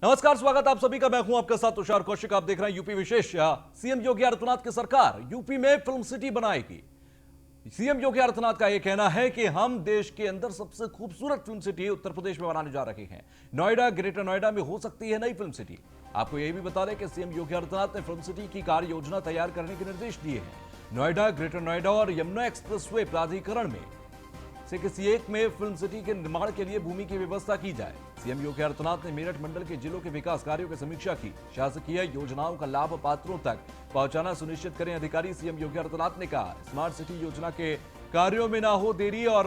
नमस्कार, स्वागत आप सभी का। मैं हूं आपके साथ तुषार कौशिक। आप देख रहे हैं यूपी विशेष। सीएम योगी आदित्यनाथ की सरकार यूपी में फिल्म सिटी बनाएगी। सीएम योगी आदित्यनाथ का यह कहना है कि हम देश के अंदर सबसे खूबसूरत फिल्म सिटी उत्तर प्रदेश में बनाने जा रहे हैं। नोएडा, ग्रेटर नोएडा में हो सकती है नई फिल्म सिटी। आपको यह भी बता दें कि सीएम योगी आदित्यनाथ ने फिल्म सिटी की कार्य योजना तैयार करने के निर्देश दिए हैं। नोएडा, ग्रेटर नोएडा और यमुना एक्सप्रेसवे प्राधिकरण में से किसी एक में फिल्म सिटी के निर्माण के लिए भूमि की व्यवस्था की जाए। सीएम योगी आदित्यनाथ ने मेरठ मंडल के जिलों के विकास कार्यों की समीक्षा की। शासकीय योजनाओं का लाभ पात्रों तक पहुंचाना सुनिश्चित करें अधिकारी। सीएम योगी आदित्यनाथ ने कहा, स्मार्ट सिटी योजना के कार्यों में ना हो देरी और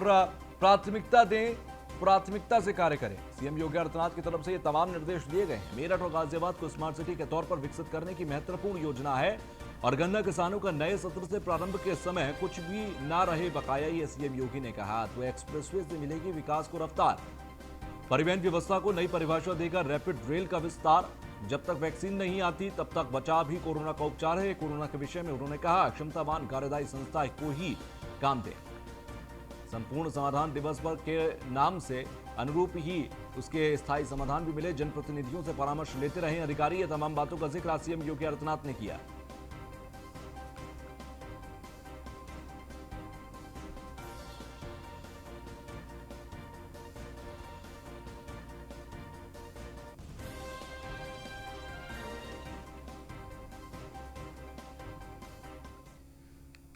प्राथमिकता दें, प्राथमिकता से कार्य करें। सीएम योगी आदित्यनाथ की तरफ से ये तमाम निर्देश दिए गए हैं। मेरठ और गाजियाबाद को स्मार्ट सिटी के तौर पर विकसित करने की महत्वपूर्ण योजना है और गन्ना किसानों का नए सत्र से प्रारंभ के समय कुछ भी ना रहे बकाया, ये सीएम योगी ने कहा। तो एक्सप्रेसवे से मिलेगी विकास को रफ्तार। परिवहन व्यवस्था को नई परिभाषा देकर रैपिड रेल का विस्तार। जब तक वैक्सीन नहीं आती तब तक बचाव ही कोरोना का उपचार है। कोरोना के विषय में उन्होंने कहा, क्षमतावान कार्यदायी संस्था को ही काम दे। संपूर्ण समाधान दिवस पर के नाम से अनुरूप ही उसके स्थायी समाधान भी मिले। जनप्रतिनिधियों से परामर्श लेते रहे अधिकारी। ये तमाम बातों का जिक्र सीएम योगी आदित्यनाथ ने किया।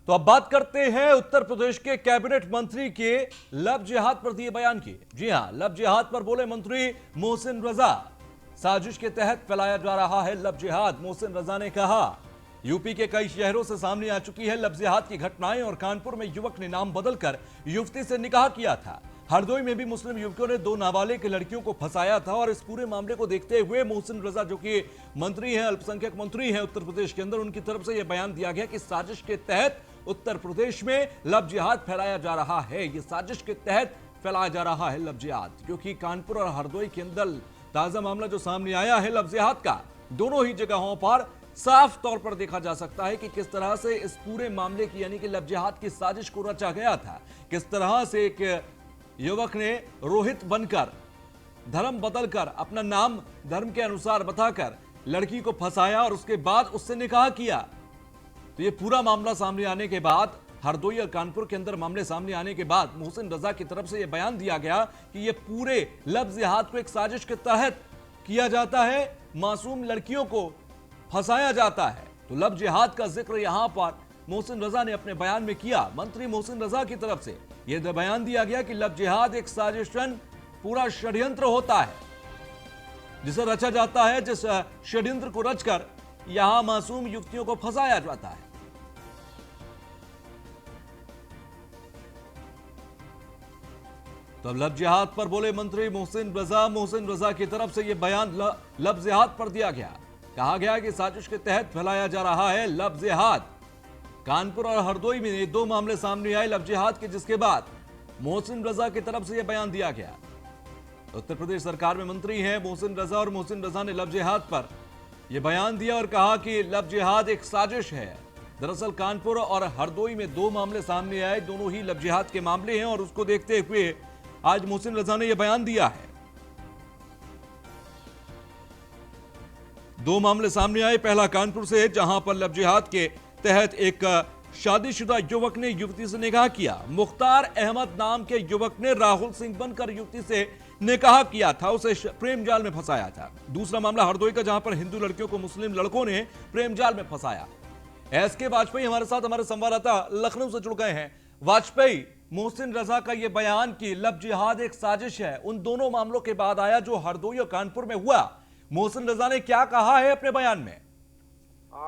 तो अब बात करते हैं उत्तर प्रदेश के कैबिनेट मंत्री के लव जिहाद पर दिए बयान की। जी हां, लव जिहाद पर बोले मंत्री मोहसिन रजा। साजिश के तहत फैलाया जा रहा है लव जिहाद। मोहसिन रजा ने कहा, यूपी के कई शहरों से सामने आ चुकी है लव जिहाद की घटनाएं और कानपुर में युवक ने नाम बदलकर युवती से निकाह किया था। हरदोई में भी मुस्लिम युवकों ने 2 नाबालिग लड़कियों को फंसाया था। और इस पूरे मामले को देखते हुए मोहसिन रजा, जो कि मंत्री हैं, अल्पसंख्यक मंत्री हैं उत्तर प्रदेश के अंदर, उनकी तरफ से यह बयान दिया गया कि साजिश के तहत उत्तर प्रदेश में लव जिहाद फैलाया जा रहा है। यह साजिश के तहत फैलाया जा रहा है लव जिहाद, क्योंकि कानपुर और हरदोई के अंदर ताजा मामला जो सामने आया है लव जिहाद का, दोनों ही जगहों पर साफ तौर पर देखा जा सकता है कि किस तरह से इस पूरे मामले की यानी कि लव जिहाद की साजिश को रचा गया था। किस तरह से एक युवक ने रोहित बनकर, धर्म बदलकर, अपना नाम धर्म के अनुसार बताकर लड़की को फंसाया और उसके बाद उससे निकाह किया। तो ये पूरा मामला सामने आने के बाद, हरदोई और कानपुर के अंदर मामले सामने आने के बाद मोहसिन रजा की तरफ से यह बयान दिया गया कि ये पूरे लव जिहाद को एक साजिश के तहत किया जाता है, मासूम लड़कियों को फंसाया जाता है। तो लव जिहाद का जिक्र यहां पर मोहसिन रजा ने अपने बयान में किया। मंत्री मोहसिन रजा की तरफ से यह बयान दिया गया कि लव जिहाद एक साजिशन, पूरा षड्यंत्र होता है जिसे रचा जाता है, जिस षड्यंत्र को रचकर यहां मासूम युवतियों को फंसाया जाता है। तो लव जिहाद पर बोले मंत्री मोहसिन रजा। मोहसिन रजा की तरफ से यह बयान लव जिहाद पर दिया गया। कहा गया कि साजिश के तहत फैलाया जा रहा है लव जिहाद। कानपुर और हरदोई में 2 मामले सामने आए लव जिहाद के, जिसके बाद मोहसिन रजा की तरफ से यह बयान दिया गया। उत्तर प्रदेश सरकार में मंत्री हैं मोहसिन रजा और मोहसिन रजा ने लव जिहाद पर यह बयान दिया और कहा कि लव जिहाद एक साजिश है। दरअसल कानपुर और हरदोई में 2 मामले सामने आए, दोनों ही लव जिहाद के मामले हैं और उसको देखते हुए आज मोहसिन रजा ने यह बयान दिया है। 2 मामले सामने आए। पहला कानपुर से, जहां पर लव जिहाद के तहत एक शादीशुदा युवक ने युवती से निकाह किया। मुख्तार अहमद नाम के युवक ने राहुल सिंह बनकर युवती से निकाह किया था, उसे प्रेम जाल में फंसाया था। दूसरा मामला हरदोई का, जहां पर हिंदू लड़कियों को मुस्लिम लड़कों ने प्रेम जाल में फंसाया। एसके वाजपेयी हमारे साथ, हमारे संवाददाता लखनऊ से जुड़ गए हैं। वाजपेयी, मोहसिन रजा का यह बयान कि लव जिहाद एक साजिश है, उन दोनों मामलों के बाद आया जो हरदोई और कानपुर में हुआ। मोहसिन रजा ने क्या कहा है अपने बयान में?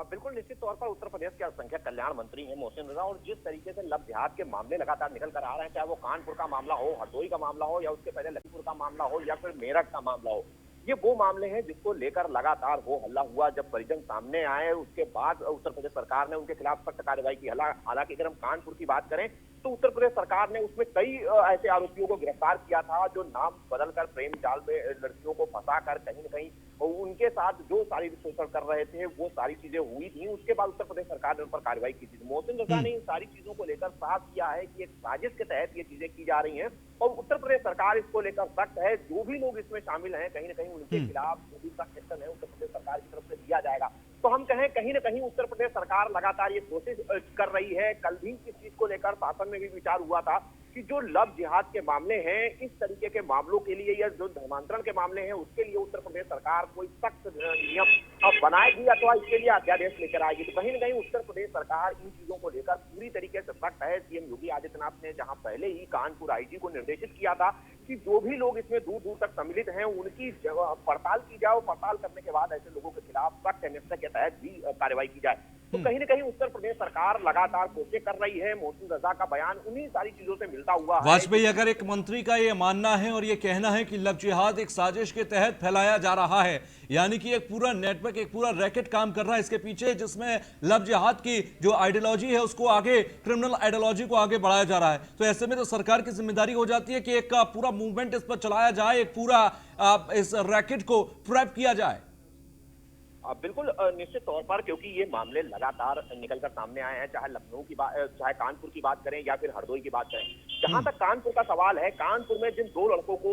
बिल्कुल निश्चित तौर पर उत्तर प्रदेश के अल्पसंख्यक कल्याण मंत्री हैं मोहसिन रजा, और जिस तरीके से लव जिहाद के मामले लगातार निकल कर आ रहे हैं, चाहे वो कानपुर का मामला हो, हरदोई का मामला हो, या उसके पहले लखीमपुर का मामला हो, या फिर मेरठ का मामला हो, ये वो मामले हैं जिसको लेकर लगातार हो हल्ला हुआ। जब परिजन सामने आए उसके बाद उत्तर प्रदेश सरकार ने उनके खिलाफ सख्त कार्रवाई की। हालांकि अगर हम कानपुर की बात करें तो उत्तर प्रदेश सरकार ने उसमें कई ऐसे आरोपियों को गिरफ्तार किया था जो नाम बदलकर प्रेम जाल में लड़कियों को फंसाकर कहीं न कहीं उनके साथ जो शारीरिक शोषण कर रहे थे वो सारी चीजें हुई थी। उसके बाद उत्तर प्रदेश सरकार ने उन पर कार्रवाई की थी। मोहसिन रजा ने इन सारी चीजों को लेकर साफ किया है कि एक साजिश के तहत ये चीजें की जा रही हैं और उत्तर प्रदेश सरकार इसको लेकर सख्त है। जो भी लोग इसमें शामिल हैं कहीं न कहीं उनके खिलाफ जो भी सख्त एक्शन है उत्तर प्रदेश सरकार की तरफ से लिया जाएगा। तो हम कहें कहीं न कहीं उत्तर प्रदेश सरकार लगातार ये कोशिश कर रही है। कल भी इस चीज को लेकर शासन में भी विचार हुआ था कि जो लव जिहाद के मामले हैं इस तरीके के मामलों के लिए या जो धर्मांतरण के मामले हैं उसके लिए उत्तर प्रदेश सरकार कोई सख्त नियम बनाएगी अथवा इसके लिए अध्यादेश लेकर आएगी। तो कहीं न कहीं उत्तर प्रदेश सरकार इन चीजों को लेकर पूरी तरीके से सख्त है। सीएम योगी आदित्यनाथ ने जहां पहले ही कानपुर आईजी को निर्देशित किया था कि जो भी लोग इसमें दूर दूर तक सम्मिलित हैं उनकी पड़ताल की जाए और पड़ताल करने के बाद ऐसे लोगों के खिलाफ सख्त एनएसए के तहत भी कार्रवाई की जाए। तो कहीं न कहीं उत्तर प्रदेश सरकार लगातार कोशिश कर रही है। मोहसिन रजा का बयान उन्हीं सारी चीजों से मिलता हुआ है। वाजपेयी, अगर एक मंत्री का ये मानना है और ये कहना है कि लव जिहाद एक साजिश के तहत फैलाया जा रहा है, यानी कि एक पूरा नेटवर्क, एक पूरा रैकेट काम कर रहा है इसके पीछे, जिसमें लव जिहाद की जो आइडियोलॉजी है उसको आगे, क्रिमिनल आइडियोलॉजी को आगे बढ़ाया जा रहा है, तो ऐसे में तो सरकार की जिम्मेदारी हो जाती है कि एक पूरा मूवमेंट इस पर चलाया जाए, एक पूरा इस रैकेट को प्रेप किया जाए। बिल्कुल निश्चित तौर पर, क्योंकि ये मामले लगातार निकलकर सामने आए हैं, चाहे लखनऊ की बात, चाहे कानपुर की बात करें या फिर हरदोई की बात करें। जहां तक कानपुर का सवाल है, कानपुर में जिन दो लड़कों को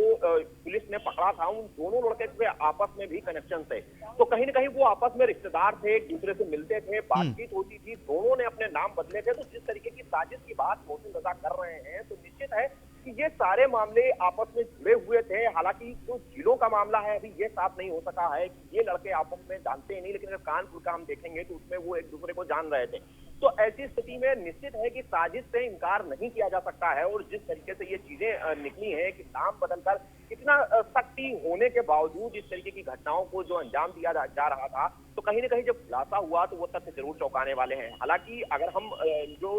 पुलिस ने पकड़ा था उन दोनों लड़के के आपस में भी कनेक्शन थे। तो कहीं न कहीं वो आपस में रिश्तेदार थे, एक दूसरे से मिलते थे, बातचीत होती थी, दोनों ने अपने नाम बदले थे। तो जिस तरीके की साजिश की बात मोहसिन रजा कर रहे हैं तो निश्चित है कि ये सारे मामले आपस में जुड़े हुए थे। हालांकि जो जिलों का मामला है अभी ये साफ नहीं हो सका है कि ये लड़के आपस में जानते ही नहीं, लेकिन अगर कानपुर का हम देखेंगे तो उसमें वो एक दूसरे को जान रहे थे। तो ऐसी स्थिति में निश्चित है कि साजिश से इनकार नहीं किया जा सकता है। और जिस तरीके से ये चीजें निकली हैं कि नाम बदलकर इतना सख्ती होने के बावजूद इस तरीके की घटनाओं को जो अंजाम दिया जा रहा था, तो कहीं न कहीं जब खुलासा हुआ तो वो तथ्य जरूर चौंकाने वाले हैं। हालांकि अगर हम जो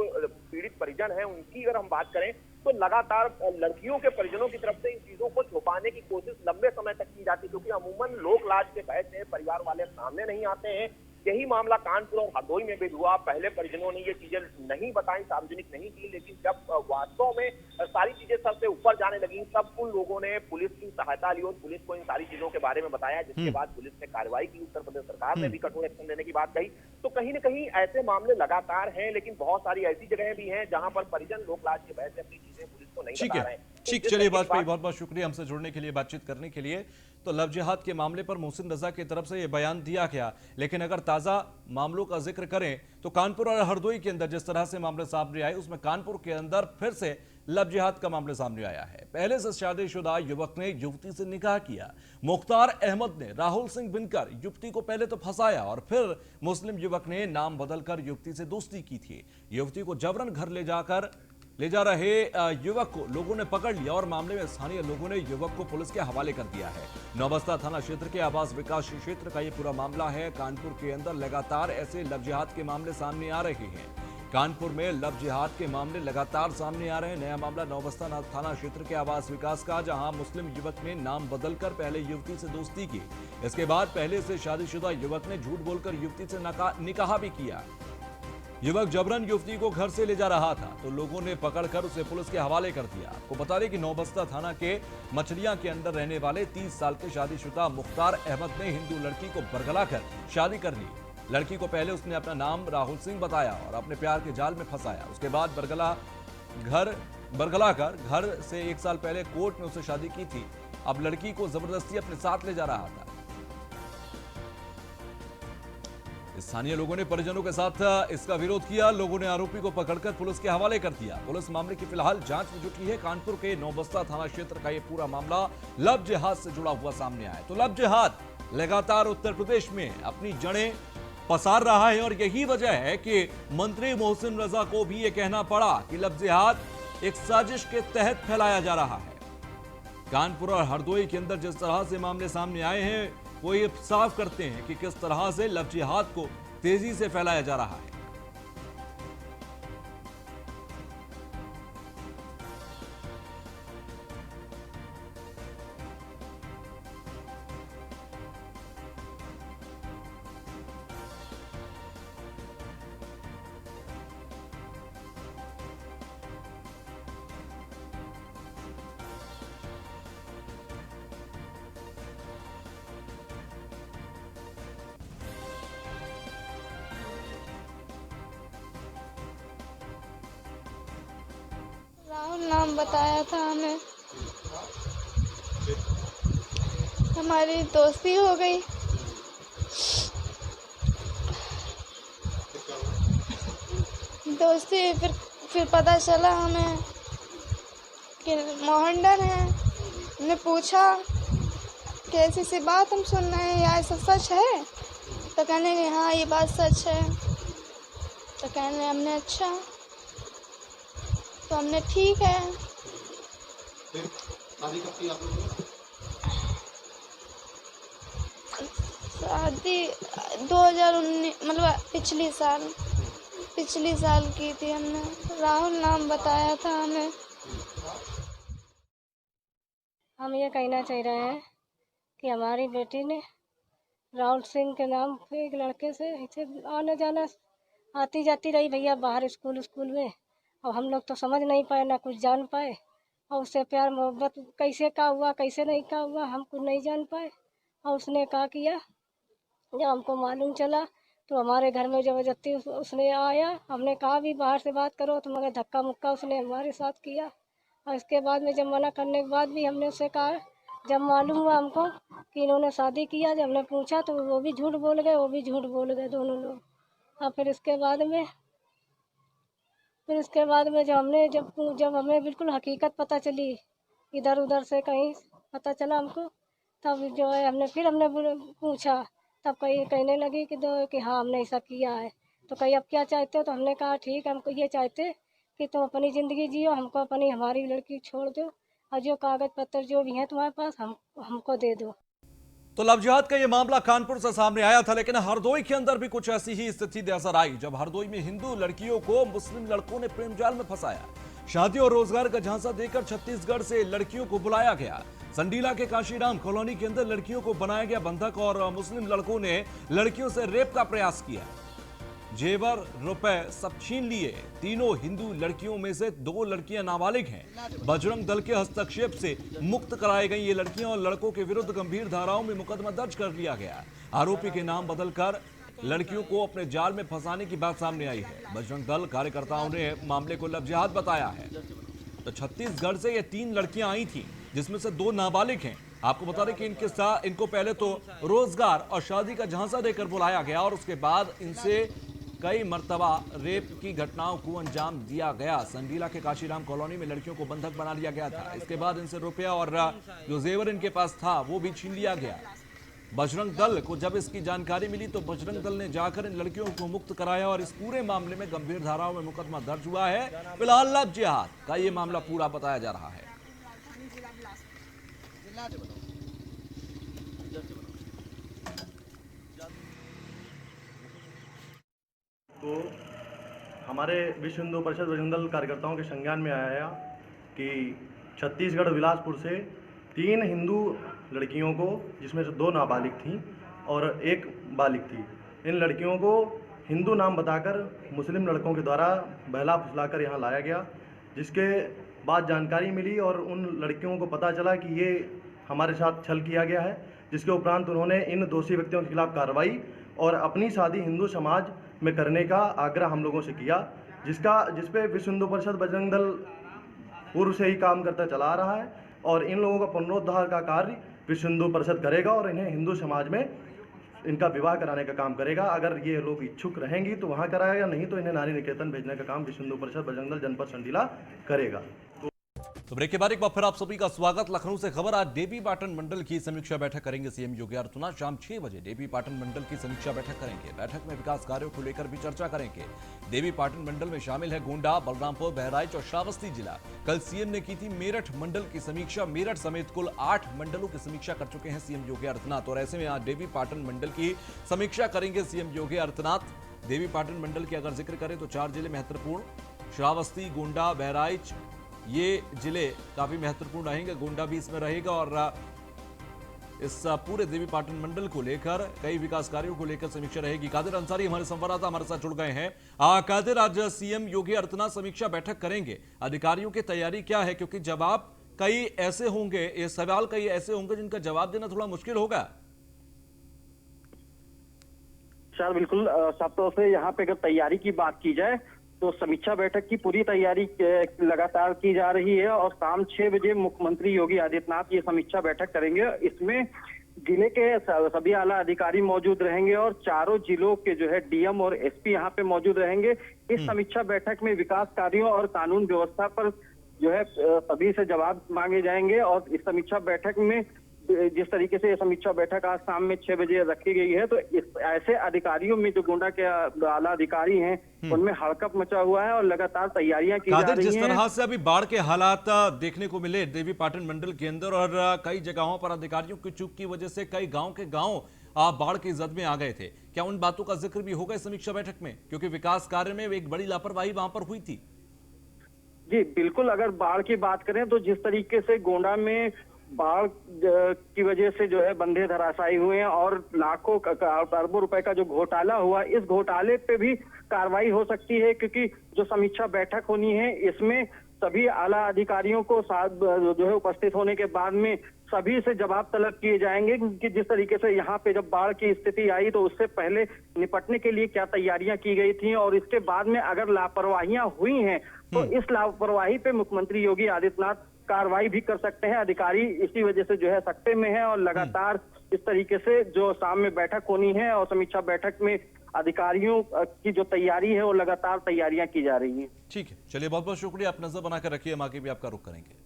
पीड़ित परिजन हैं उनकी अगर हम बात करें तो लगातार लड़कियों के परिजनों की तरफ से इन चीजों को छुपाने की कोशिश लंबे समय तक की जाती है, क्योंकि अमूमन लोक लाज के बहस से परिवार वाले सामने नहीं आते हैं। यही मामला कानपुर और हरदोई में भी हुआ। पहले परिजनों ने ये चीजें नहीं बताई, सार्वजनिक नहीं की, लेकिन जब वास्तव में सारी चीजें सबसे ऊपर जाने लगी तब उन लोगों ने पुलिस की सहायता ली और पुलिस को इन सारी चीजों के बारे में बताया, जिसके बाद पुलिस ने कार्रवाई की। उत्तर प्रदेश सरकार ने भी कठोर एक्शन लेने की बात कही। तो कहीं न कहीं ऐसे मामले लगातार हैं, लेकिन बहुत सारी ऐसी जगह भी हैं जहां पर परिजन लोक लाज के बहस से अपनी चीजें पुलिस को नहीं बता रहे हैं। ठीक, चलिए वाजपेयी, बहुत बहुत शुक्रिया हमसे जुड़ने के लिए, बातचीत करने के लिए। तो लव जिहाद के मामले पर मोहसिन रजा की तरफ से यह बयान दिया गया, लेकिन अगर ताजा मामलों का जिक्र करें तो कानपुर और हरदोई के अंदर जिस तरह से मामले सामने आए उसमें कानपुर के अंदर फिर से लव जिहाद का मामला सामने आया है। पहले से शादीशुदा युवक ने युवती से निकाह किया। मुख्तार अहमद ने राहुल सिंह बनकर युवती को पहले तो फंसाया और फिर मुस्लिम युवक ने नाम बदलकर युवती से दोस्ती की थी। युवती को जबरन घर ले जा रहे युवक को लोगों ने पकड़ लिया और मामले में स्थानीय लोगों ने युवक को पुलिस के हवाले कर दिया है। नौबस्ता थाना क्षेत्र के आवास विकास क्षेत्र का यह पूरा मामला है। कानपुर के अंदर लगातार ऐसे लव जिहाद के मामले सामने आ रहे हैं। कानपुर में लव जिहाद के मामले लगातार सामने आ रहे हैं। नया मामला नौबस्ता थाना क्षेत्र के आवास विकास का, जहां मुस्लिम युवक ने नाम बदलकर पहले युवती से दोस्ती की। इसके बाद पहले से शादीशुदा युवक ने झूठ बोलकर युवती से निकाह भी किया। युवक जबरन युवती को घर से ले जा रहा था तो लोगों ने पकड़कर उसे पुलिस के हवाले कर दिया। आपको बता दें कि नौबस्ता थाना के मछलियां के अंदर रहने वाले 30 साल के शादीशुदा मुख्तार अहमद ने हिंदू लड़की को बरगलाकर शादी कर ली। लड़की को पहले उसने अपना नाम राहुल सिंह बताया और अपने प्यार के जाल में फंसाया। उसके बाद बरगलाकर घर से 1 साल पहले कोर्ट में उसे शादी की थी। अब लड़की को जबरदस्ती अपने साथ ले जा रहा था। स्थानीय लोगों ने परिजनों के साथ इसका विरोध किया। लोगों ने आरोपी को पकड़कर पुलिस के हवाले कर दिया। पुलिस मामले की फिलहाल जांच में जुटी है। कानपुर के नौबस्ता थाना क्षेत्र का यह पूरा मामला लव जिहाद से जुड़ा हुआ सामने आया। तो लव जिहाद लगातार उत्तर प्रदेश में अपनी जड़ें पसार रहा है और यही वजह है कि मंत्री मोहसिन रजा को भी यह कहना पड़ा कि लव जिहाद एक साजिश के तहत फैलाया जा रहा है। कानपुर और हरदोई के अंदर जिस तरह से मामले सामने आए हैं वो ये साफ करते हैं कि किस तरह से लव जिहाद को तेजी से फैलाया जा रहा है। नाम बताया था हमें। हमारी दोस्ती हो गई। दोस्ती फिर पता चला हमें कि मोहनडन है। हमने पूछा कि ऐसी सी बात हम सुन रहे हैं, या ऐसा सच है? तो कहने कि हाँ ये बात सच है। तो कहने हमने अच्छा, तो हमने ठीक है। शादी कब की आप लोगों ने? शादी 2019 मतलब पिछली साल की थी हमने। राहुल नाम बताया था हमें। हम ये कहना चाह रहे हैं कि हमारी बेटी ने राहुल सिंह के नाम पे एक लड़के से ऐसे आना जाना आती जाती रही भैया बाहर स्कूल में। और हम लोग तो समझ नहीं पाए, ना कुछ जान पाए। और उससे प्यार मोहब्बत कैसे का हुआ कैसे नहीं का हुआ हम कुछ नहीं जान पाए। और उसने क्या किया, जब हमको मालूम चला तो हमारे घर में ज़बरदस्ती उसने आया। हमने कहा भी बाहर से बात करो, तो मगर धक्का मुक्का उसने हमारे साथ किया। और इसके बाद में जब मना करने के बाद भी हमने उससे कहा, जब मालूम हुआ हमको कि इन्होंने शादी किया, जब हमने पूछा तो वो भी झूठ बोल गए, वो भी झूठ बोल गए दोनों लोग। और फिर इसके बाद में जब हमें बिल्कुल हकीकत पता चली, इधर उधर से कहीं पता चला हमको, तब जो है हमने पूछा। तब कहने लगी कि हाँ हमने ऐसा किया है। तो कहीं अब क्या चाहते हो? तो हमने कहा ठीक है, हमको ये चाहते कि तुम अपनी ज़िंदगी जियो, हमको हमारी लड़की छोड़ दो, और जो कागज़ पत्र जो भी हैं तुम्हारे पास हमको दे दो। तो लव जिहाद का यह मामला कानपुर से सामने आया था, लेकिन हरदोई के अंदर भी कुछ ऐसी ही स्थिति नजर आई, जब हरदोई में हिंदू लड़कियों को मुस्लिम लड़कों ने प्रेम जाल में फंसाया। शादी और रोजगार का झांसा देकर छत्तीसगढ़ से लड़कियों को बुलाया गया। संडीला के काशीराम कॉलोनी के अंदर लड़कियों को बनाया गया बंधक और मुस्लिम लड़कों ने लड़कियों से रेप का प्रयास किया। जेवर रुपए सब छीन लिए। तीनों हिंदू लड़कियों में से 2 लड़कियां नाबालिग हैं। बजरंग दल के हस्तक्षेप से मुक्त कराई गई ये लड़कियां और लड़कों के विरुद्ध गंभीर धाराओं में मुकदमा दर्ज कर लिया गया। आरोपी के नाम बदलकर लड़कियों को अपने जाल में फंसाने की बात सामने आई है। बजरंग दल कार्यकर्ताओं ने मामले को लव जिहाद बताया है। तो छत्तीसगढ़ से ये 3 लड़कियां आई थी, जिसमें से 2 नाबालिग हैं। आपको बता दें कि इनको पहले तो रोजगार और शादी का झांसा देकर बुलाया गया और उसके बाद इनसे कई मर्तबा रेप की घटनाओं को अंजाम दिया गया। संडीला के काशीराम कॉलोनी में लड़कियों को बंधक बना लिया गया था। इसके बाद इनसे रुपया और जो जेवर इनके पास था वो भी छीन लिया गया। बजरंग दल को जब इसकी जानकारी मिली तो बजरंग दल ने जाकर इन लड़कियों को मुक्त कराया और इस पूरे मामले में गंभीर धाराओं में मुकदमा दर्ज हुआ है। फिलहाल लव जिहाद का ये मामला पूरा बताया जा रहा है। तो हमारे विश्व हिंदू परिषद बजरंग दल कार्यकर्ताओं के संज्ञान में आया कि छत्तीसगढ़ बिलासपुर से 3 हिंदू लड़कियों को, जिसमें से 2 नाबालिग थीं और 1 बालिग थी, इन लड़कियों को हिंदू नाम बताकर मुस्लिम लड़कों के द्वारा बहला फुसलाकर यहाँ लाया गया। जिसके बाद जानकारी मिली और उन लड़कियों को पता चला कि ये हमारे साथ छल किया गया है। जिसके उपरांत उन्होंने इन दोषी व्यक्तियों के खिलाफ कार्रवाई और अपनी शादी हिंदू समाज में करने का आग्रह हम लोगों से किया, जिस पे विश्व हिंदू परिषद बजरंग दल पूर्व से ही काम करता चला आ रहा है और इन लोगों का पुनरुद्धार का कार्य विश्व हिंदू परिषद करेगा और इन्हें हिंदू समाज में इनका विवाह कराने का काम करेगा। अगर ये लोग इच्छुक रहेंगी तो वहाँ कराएगा, नहीं तो इन्हें नारी निकेतन भेजने का काम विश्व हिंदू परिषद बजरंग दल जनपद संडीला करेगा। तो ब्रेक के बाद एक बार फिर आप सभी का स्वागत। लखनऊ से खबर, आज देवी पाटन मंडल की समीक्षा बैठक करेंगे सीएम योगी आदित्यनाथ। शाम 6 बजे देवी पाटन मंडल की समीक्षा बैठक करेंगे। बैठक में विकास कार्यों को लेकर भी चर्चा करेंगे। देवी पाटन मंडल में शामिल है गोंडा, बलरामपुर, बहराइच और श्रावस्ती जिला। कल सीएम ने की थी मेरठ मंडल की समीक्षा। मेरठ समेत कुल 8 मंडलों की समीक्षा कर चुके हैं सीएम योगी आदित्यनाथ और ऐसे में आज देवी पाटन मंडल की समीक्षा करेंगे सीएम योगी आदित्यनाथ। देवी पाटन मंडल की अगर जिक्र करें तो 4 जिले महत्वपूर्ण, श्रावस्ती, गोंडा, बहराइच, ये जिले काफी महत्वपूर्ण रहेंगे। गोंडा भी इसमें रहेगा और इस पूरे देवी पाटन मंडल को लेकर कई विकास कार्यों को लेकर समीक्षा रहेगी। कादिर अंसारी हमारे संवाददाता हमारे साथ जुड़ गए हैं। कादिर, आज सीएम योगी आदित्यनाथ समीक्षा बैठक करेंगे, अधिकारियों की तैयारी क्या है? क्योंकि जवाब कई ऐसे होंगे, ये सवाल कई ऐसे होंगे जिनका जवाब देना थोड़ा मुश्किल होगा। सर बिल्कुल, सब तो से यहाँ पे अगर तैयारी की बात की जाए तो समीक्षा बैठक की पूरी तैयारी लगातार की जा रही है और शाम 6 बजे मुख्यमंत्री योगी आदित्यनाथ ये समीक्षा बैठक करेंगे। इसमें जिले के सभी आला अधिकारी मौजूद रहेंगे और चारों जिलों के जो है डीएम और एसपी यहाँ पे मौजूद रहेंगे। इस समीक्षा बैठक में विकास कार्यों और कानून व्यवस्था पर जो है सभी से जवाब मांगे जाएंगे। और इस समीक्षा बैठक में जिस तरीके से ये समीक्षा बैठक आज शाम में 6 बजे रखी गई है, तो ऐसे अधिकारियों में जो गोंडा के आला अधिकारी हैं उनमें हड़कंप मचा हुआ है और लगातार तैयारियां की जा रही हैं। जिस तरह से अभी बाढ़ के हालात देखने को मिले देवी पाटन मंडल के अंदर और कई जगहों पर अधिकारियों की चूक की वजह से कई गांव के गांव बाढ़ की जद में आ गए थे, क्या उन बातों का जिक्र भी होगा इस समीक्षा बैठक में? क्योंकि विकास कार्य में एक बड़ी लापरवाही वहां पर हुई थी। जी बिल्कुल, अगर बाढ़ की बात करें तो जिस तरीके से गोंडा में बाढ़ की वजह से जो है बंधे धराशायी हुए हैं और लाखों अरबों रुपए का जो घोटाला हुआ, इस घोटाले पे भी कार्रवाई हो सकती है। क्योंकि जो समीक्षा बैठक होनी है इसमें सभी आला अधिकारियों को साथ जो है उपस्थित होने के बाद में सभी से जवाब तलब किए जाएंगे कि जिस तरीके से यहाँ पे जब बाढ़ की स्थिति आई तो उससे पहले निपटने के लिए क्या तैयारियां की गई थी और इसके बाद में अगर लापरवाहियां हुई हैं तो इस लापरवाही पे मुख्यमंत्री योगी आदित्यनाथ कार्रवाई भी कर सकते हैं। अधिकारी इसी वजह से जो है सकते में है और लगातार इस तरीके से जो शाम में बैठक होनी है और समीक्षा बैठक में अधिकारियों की जो तैयारी है वो लगातार तैयारियां की जा रही हैं। ठीक है, चलिए बहुत बहुत शुक्रिया, आप नजर बनाकर रखिए, हम आगे भी आपका रुख करेंगे।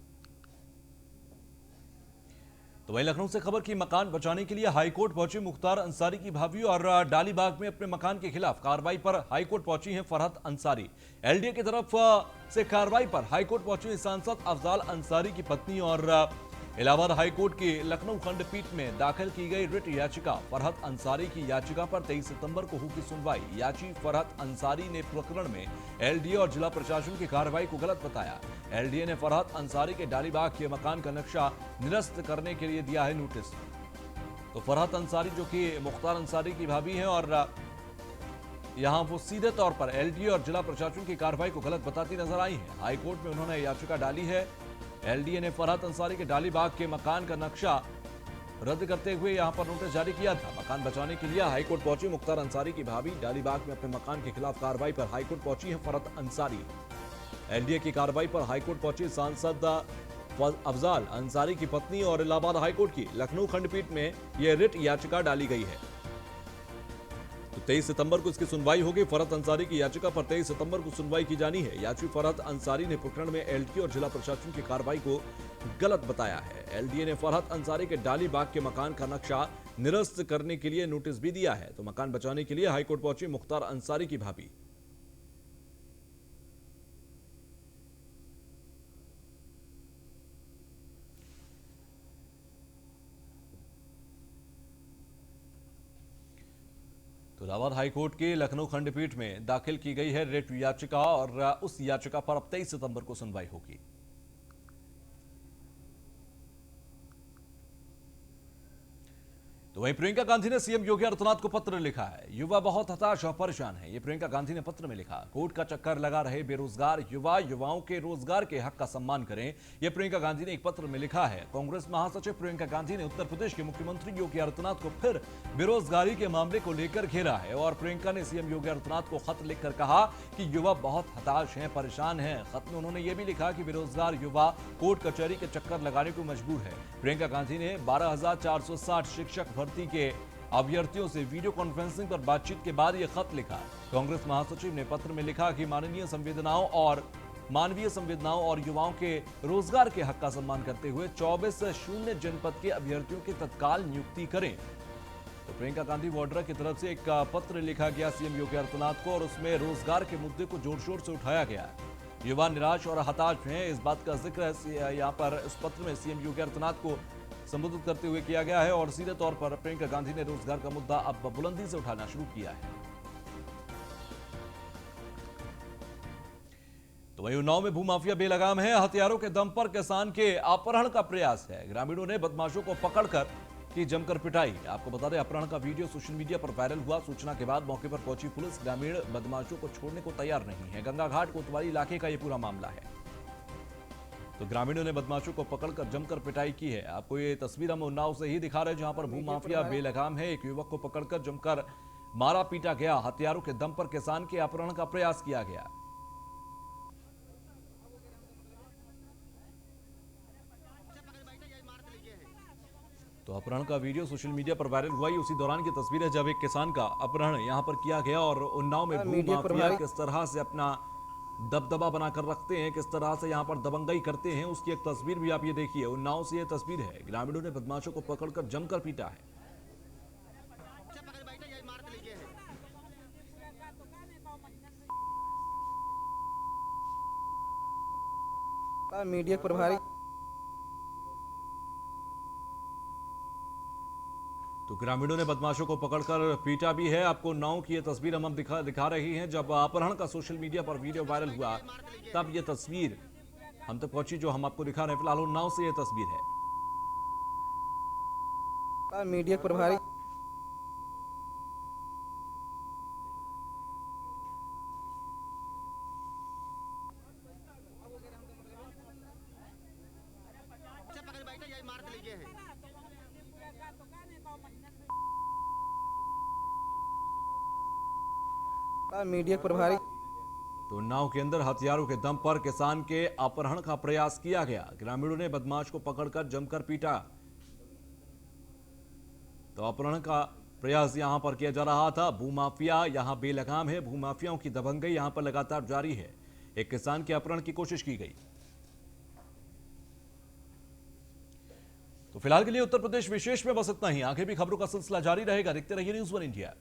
तो वहीं लखनऊ से खबर की मकान बचाने के लिए हाईकोर्ट पहुंची मुख्तार अंसारी की भाभी और डालीबाग में अपने मकान के खिलाफ कार्रवाई पर हाईकोर्ट पहुंची हैं फरहत अंसारी। एलडीए की तरफ से कार्रवाई पर हाईकोर्ट पहुंची सांसद अफजाल अंसारी की पत्नी और इलाहाबाद हाईकोर्ट की लखनऊ खंडपीठ में दाखिल की गई रिट याचिका। फरहत अंसारी की याचिका पर 23 सितंबर को होगी सुनवाई। याची फरहत अंसारी ने प्रकरण में एलडीए और जिला प्रशासन की कार्रवाई को गलत बताया। एलडीए ने फरहत अंसारी के डालीबाग के मकान का नक्शा निरस्त करने के लिए दिया है नोटिस। तो फरहत अंसारी जो कि मुख्तार अंसारी की भाभी है और यहां वो सीधे तौर पर एलडीए और जिला प्रशासन की कार्रवाई को गलत बताती नजर आई है। हाईकोर्ट में उन्होंने याचिका डाली है। एलडीए ने फरहत अंसारी के डालीबाग के मकान का नक्शा रद्द करते हुए यहां पर नोटिस जारी किया था। मकान बचाने के लिए हाईकोर्ट पहुंची मुख्तार अंसारी की भाभी डालीबाग में अपने मकान के खिलाफ कार्रवाई पर हाईकोर्ट पहुंची है फरहत अंसारी। एलडीए की कार्रवाई पर हाईकोर्ट पहुंची सांसद अफजाल अंसारी की पत्नी और इलाहाबाद हाईकोर्ट की लखनऊ खंडपीठ में यह रिट याचिका डाली गई है। तो 23 सितंबर को इसकी सुनवाई होगी। फरहत अंसारी की याचिका पर 23 सितंबर को सुनवाई की जानी है। याची फरहत अंसारी ने प्रकरण में एलडीए और जिला प्रशासन की कार्रवाई को गलत बताया है। एलडीए ने फरहत अंसारी के डालीबाग के मकान का नक्शा निरस्त करने के लिए नोटिस भी दिया है। तो मकान बचाने के लिए हाईकोर्ट पहुंची मुख्तार अंसारी की भाभी। तो इलाहाबाद हाईकोर्ट के लखनऊ खंडपीठ में दाखिल की गई है रिट याचिका और उस याचिका पर अब 23 सितंबर को सुनवाई होगी। तो वहीं प्रियंका गांधी ने सीएम योगी आदित्यनाथ को पत्र लिखा है। युवा बहुत हताश और परेशान है, ये प्रियंका गांधी ने पत्र में लिखा। कोर्ट का चक्कर लगा रहे बेरोजगार युवाओं के रोजगार के हक का सम्मान करें, यह प्रियंका गांधी ने एक पत्र में लिखा है। कांग्रेस महासचिव प्रियंका गांधी ने उत्तर प्रदेश के मुख्यमंत्री योगी आदित्यनाथ को फिर बेरोजगारी के मामले को लेकर घेरा है और प्रियंका ने सीएम योगी आदित्यनाथ को खत लिखकर कहा कि युवा बहुत हताश हैं, परेशान हैं। खत में उन्होंने यह भी लिखा कि बेरोजगार युवा कोर्ट कचहरी के चक्कर लगाने को मजबूर है। प्रियंका गांधी ने 12,460 शिक्षक भर्ती के अभ्यर्थियों से वीडियो कॉन्फ्रेंसिंग पर बातचीत के बाद यह खत लिखा। कांग्रेस महासचिव ने पत्र में लिखा कि मानवीय संवेदनाओं और युवाओं के रोजगार के हक का सम्मान करते हुए 24 जनपद के अभ्यर्थियों की तत्काल नियुक्ति करें। तो प्रियंका गांधी वाड्रा की तरफ से एक पत्र लिखा गया सीएम योगी आदित्यनाथ को और उसमें रोजगार के मुद्दे को जोर शोर से उठाया गया। युवा निराश और हताश हैं, इस बात का जिक्र यहाँ पर इस पत्र में सीएम योगी आदित्यनाथ को संबोधित करते हुए किया गया है और सीधे तौर पर प्रियंका गांधी ने रोजगार का मुद्दा अब बुलंदी से उठाना शुरू किया है। तो वहीं उन्नाव में भूमाफिया बेलगाम है। हथियारों के दम पर किसान के अपहरण का प्रयास है। ग्रामीणों ने बदमाशों को पकड़कर की जमकर पिटाई। आपको बता दें अपहरण का वीडियो सोशल मीडिया पर वायरल हुआ। सूचना के बाद मौके पर पहुंची पुलिस ग्रामीण बदमाशों को छोड़ने को तैयार नहीं है। गंगा घाट कोतवाली इलाके का यह पूरा मामला है। तो ग्रामीणों ने बदमाशों को पकड़कर जमकर पिटाई की है। आपको ये तस्वीर हम उन्नाव से ही दिखा रहे हैं जहां पर भूमाफिया बेलगाम है। एक युवक को पकड़कर जमकर मारा पीटा गया। हथियारों के दम पर किसान के अपहरण का प्रयास किया गया। तो अपहरण का वीडियो सोशल मीडिया पर वायरल हुआ ही उसी दौरान की तस्वीर है जब एक किसान का अपहरण यहां पर किया गया और उन्नाव में भूमाफिया किस तरह से अपना दबदबा बनाकर रखते हैं, किस तरह से यहां पर दबंगई करते हैं, उसकी एक तस्वीर भी आप ये देखिए। उन्नाव से ये तस्वीर है। ग्रामीणों ने बदमाशों को पकड़कर जमकर पीटा है। मीडिया प्रभारी तो ग्रामीणों ने बदमाशों को पकड़कर पीटा भी है। आपको उन्नाव की ये तस्वीर हम दिखा रही हैं। जब अपहरण का सोशल मीडिया पर वीडियो वायरल हुआ तब ये तस्वीर हम तक पहुंची जो हम आपको दिखा रहे हैं। फिलहाल उन्नाव से ये तस्वीर है। मीडिया प्रभारी मीडिया प्रभारी तो उन्नाव के अंदर हथियारों के दम पर किसान के अपहरण का प्रयास किया गया। ग्रामीणों ने बदमाश को पकड़कर जमकर पीटा। तो अपहरण का प्रयास यहां पर किया जा रहा था। भूमाफिया यहां बेलगाम है। भूमाफियाओं की दबंगई यहां पर लगातार जारी है। एक किसान के अपहरण की कोशिश की गई। तो फिलहाल के लिए उत्तर प्रदेश विशेष में बस इतना ही। आगे भी खबरों का सिलसिला जारी रहेगा। देखते रहिए न्यूज़ 1 इंडिया।